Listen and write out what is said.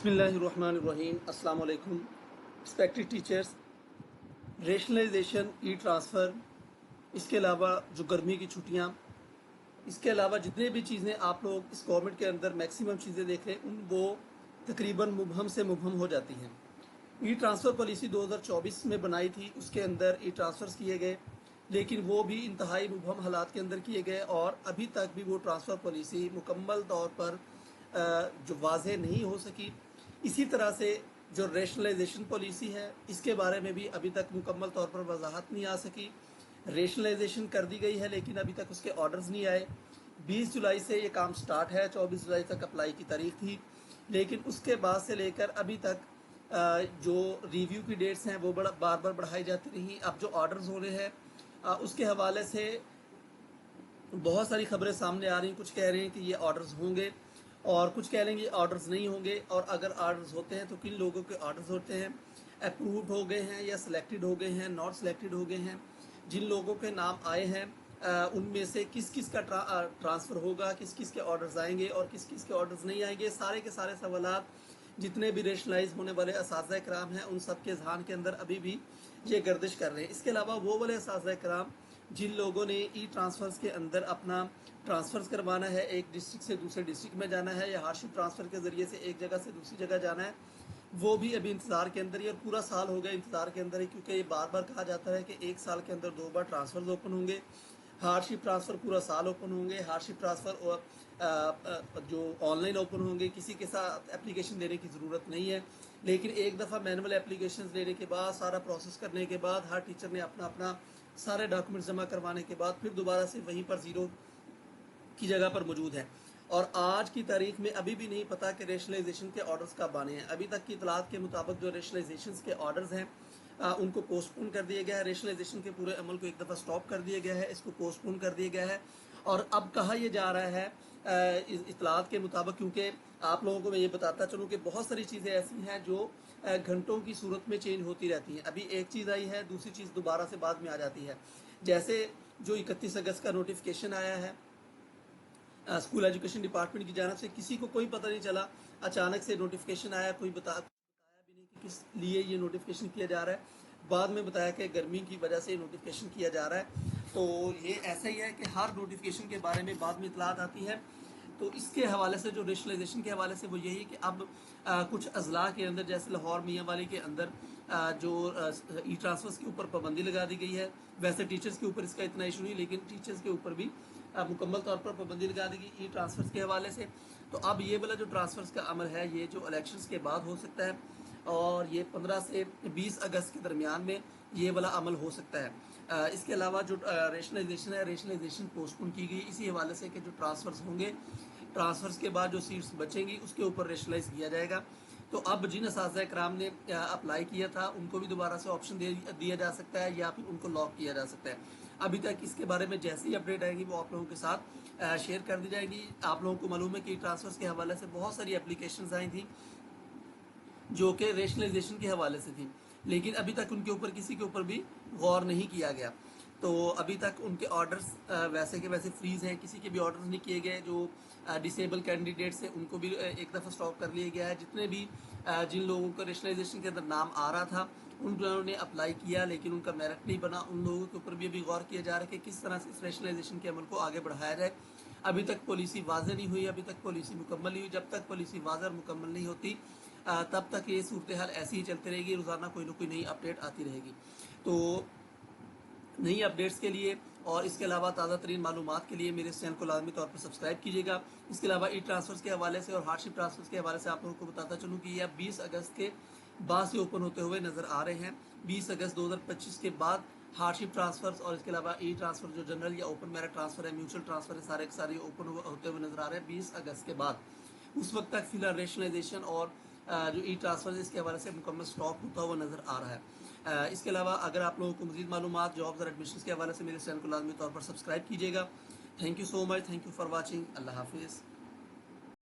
बिस्मिल्लाहिर्रहमानिर्रहीम। अस्सलाम वालेकुम। Respected teachers, rationalisation, e transfer, इसके अलावा जो गर्मी की छुट्टियां, इसके अलावा जितने भी चीज़ें आप लोग इस गवर्नमेंट के अंदर मैक्सिमम चीज़ें देख रहे हैं वो तकरीबन मुबहम से मुबहम हो जाती हैं। ई ट्रांसफ़र पॉलिसी 2024 में बनाई थी, उसके अंदर ई ट्रांसफ़र्स किए गए, लेकिन वो भी इंतहाई मुबहम हालात के अंदर किए गए और अभी तक भी वो ट्रांसफ़र पॉलिसी मुकम्मल तौर पर जो वाज़ेह नहीं हो सकी। इसी तरह से जो रेशनलाइजेशन पॉलिसी है, इसके बारे में भी अभी तक मुकम्मल तौर पर वजाहत नहीं आ सकी। रेशनलाइजेशन कर दी गई है लेकिन अभी तक उसके ऑर्डर्स नहीं आए। 20 जुलाई से ये काम स्टार्ट है, 24 जुलाई तक अप्लाई की तारीख थी, लेकिन उसके बाद से लेकर अभी तक जो रिव्यू की डेट्स हैं वो बार बार बढ़ाई जाती रही। अब जो ऑर्डर्स हो रहे हैं उसके हवाले से बहुत सारी खबरें सामने आ रही हैं। कुछ कह रहे हैं कि ये ऑर्डर्स होंगे और कुछ कह रहे हैं कि ऑर्डर्स नहीं होंगे, और अगर ऑर्डर्स होते हैं तो किन लोगों के ऑर्डर्स होते हैं, अप्रूव्ड हो गए हैं या सिलेक्टेड हो गए हैं, नॉट सिलेक्टेड हो गए हैं। जिन लोगों के नाम आए हैं उनमें से किस किस का ट्रांसफ़र होगा, किस किस के ऑर्डर्स आएंगे और किस किस के ऑर्डर्स नहीं आएंगे, सारे के सारे सवालात जितने भी रेशनलाइज होने वाले असातिज़ा कराम हैं उन सब के ज़हन के अंदर अभी भी ये गर्दिश कर रहे हैं। इसके अलावा वो वाले असातिज़ा कराम जिन लोगों ने ई ट्रांसफ़र्स के अंदर अपना ट्रांसफ़र्स करवाना है, एक डिस्ट्रिक्ट से दूसरे डिस्ट्रिक्ट में जाना है या हार्डशिप ट्रांसफ़र के ज़रिए से एक जगह से दूसरी जगह जाना है, वो भी अभी इंतज़ार के अंदर ही, और पूरा साल हो गया इंतज़ार के अंदर ही, क्योंकि ये बार बार कहा जाता है कि एक साल के अंदर 2 बार ट्रांसफ़र्स ओपन होंगे। हार्डशिप ट्रांसफ़र पूरा साल ओपन होंगे, हार्डशिप ट्रांसफ़र और जो ऑनलाइन ओपन होंगे, किसी के साथ एप्लीकेशन देने की ज़रूरत नहीं है। लेकिन एक दफ़ा मैनुअल एप्लीकेशन लेने के बाद, सारा प्रोसेस करने के बाद, हर टीचर ने अपना अपना सारे डॉक्यूमेंट्स जमा करवाने के बाद फिर दोबारा से वहीं पर ज़ीरो की जगह पर मौजूद है। और आज की तारीख में अभी भी नहीं पता कि रेशनलाइजेशन के ऑर्डर्स कब आने हैं। अभी तक की इतलात के मुताबिक जो रेशनलाइजेशन के ऑर्डर्स हैं उनको पोस्टपोन कर दिया गया है। रेशनलाइजेशन के पूरे अमल को एक दफ़ा स्टॉप कर दिया गया है, इसको पोस्टपोन कर दिया गया है। और अब कहा यह जा रहा है इतलात के मुताबिक, क्योंकि आप लोगों को मैं ये बताता चलूँ कि बहुत सारी चीज़ें ऐसी हैं जो घंटों की सूरत में चेंज होती रहती हैं। अभी एक चीज़ आई है, दूसरी चीज़ दोबारा से बाद में आ जाती है। जैसे जो 31 अगस्त का नोटिफिकेशन आया है स्कूल एजुकेशन डिपार्टमेंट की जानब से, किसी को कोई पता नहीं चला, अचानक से नोटिफिकेशन आया, कोई बताया भी नहीं कि किस लिए ये नोटिफिकेशन किया जा रहा है। बाद में बताया कि गर्मी की वजह से नोटिफिकेशन किया जा रहा है। तो ये ऐसा ही है कि हर नोटिफिकेशन के बारे में बाद में इतलात आती है। तो इसके हवाले से, जो रेशनलाइजेशन के हवाले से, वो यही कि अब कुछ अजला के अंदर, जैसे लाहौर मियाँ वाली के अंदर जो ई ट्रांसफर्स के ऊपर पाबंदी लगा दी गई है। वैसे टीचर्स के ऊपर इसका इतना इशू नहीं, लेकिन टीचर्स के ऊपर भी मुकम्मल तौर पर पाबंदी लगा दी गई ई ट्रांसफर्स के हवाले से। तो अब ये वाला जो ट्रांसफर्स का अमल है ये जो इलेक्शंस के बाद हो सकता है, और ये 15 से 20 अगस्त के दरमियान में ये वाला अमल हो सकता है। इसके अलावा जो रेशनलाइजेशन है, रेशनलाइजेशन पोस्टपोन की गई इसी हवाले से कि जो ट्रांसफर्स होंगे, ट्रांसफर्स के बाद जो सीट्स बचेंगी उसके ऊपर रेशनलाइज किया जाएगा। तो अब जिन असातिज़ा कराम ने अप्लाई किया था उनको भी दोबारा से ऑप्शन दिया जा सकता है या फिर उनको लॉक किया जा सकता है। अभी तक इसके बारे में जैसी अपडेट आएगी वो आप लोगों के साथ शेयर कर दी जाएगी। आप लोगों को मालूम है कि ट्रांसफर्स के हवाले से बहुत सारी एप्लीकेशंस आई थी जो कि रेशनलाइजेशन के हवाले से थी, लेकिन अभी तक उनके ऊपर किसी के ऊपर भी गौर नहीं किया गया। तो अभी तक उनके ऑर्डर्स वैसे के वैसे फ्रीज हैं, किसी के भी ऑर्डर्स नहीं किए गए। जो डिसेबल कैंडिडेट्स हैं उनको भी एक दफ़ा स्टॉप कर लिया गया है। जितने भी जिन लोगों को रेशनलाइजेशन के अंदर नाम आ रहा था उन लोगों ने अप्लाई किया लेकिन उनका मेरिट नहीं बना, उन लोगों के ऊपर भी अभी गौर किया जा रहा है कि किस तरह से इस रेशनलाइजेशन के अमल को आगे बढ़ाया जाए। अभी तक पॉलिसी वाज़ेह नहीं हुई, अभी तक पॉलिसी मुकम्मल नहीं हुई। जब तक पॉलिसी वाज़ेह और मुकम्मल नहीं होती तब तक ये सूरत हाल ऐसी ही चलती रहेगी, रोज़ाना कोई ना कोई नई अपडेट आती रहेगी। तो नई अपडेट्स के लिए और इसके अलावा ताज़ा तरीन मालूमात के लिए मेरे इस चैनल को लाजमी तौर पर सब्सक्राइब कीजिएगा। इसके अलावा ई ट्रांसफर्स के हवाले से और हार्डशिप ट्रांसफर्स के हवाले से आप लोगों को बताता चलूँ कि ये अब 20 अगस्त के बाद से ओपन होते हुए नज़र आ रहे हैं। 20 अगस्त 2025 के बाद हार्डशिप ट्रांसफर्स और इसके अलावा ई ट्रांसफर जो जनरल या ओपन मेरिट ट्रांसफर है, म्यूचुअल ट्रांसफर है, सारे के सारे ओपन होते हुए नजर आ रहे हैं 20 अगस्त के बाद। उस वक्त तक फिलहाल रेशनलाइजेशन और जो ई ट्रांसफर इसके हवाले से मुकम्मल स्टॉप होता हुआ नजर आ रहा है। इसके अलावा अगर आप लोगों को मजीद मालूमात जॉब्स और एडमिशन के हवाले से मेरे चैनल को लाजमी तौर पर सब्सक्राइब कीजिएगा। Thank you so much, thank you for watching. अल्लाह हाफिज़।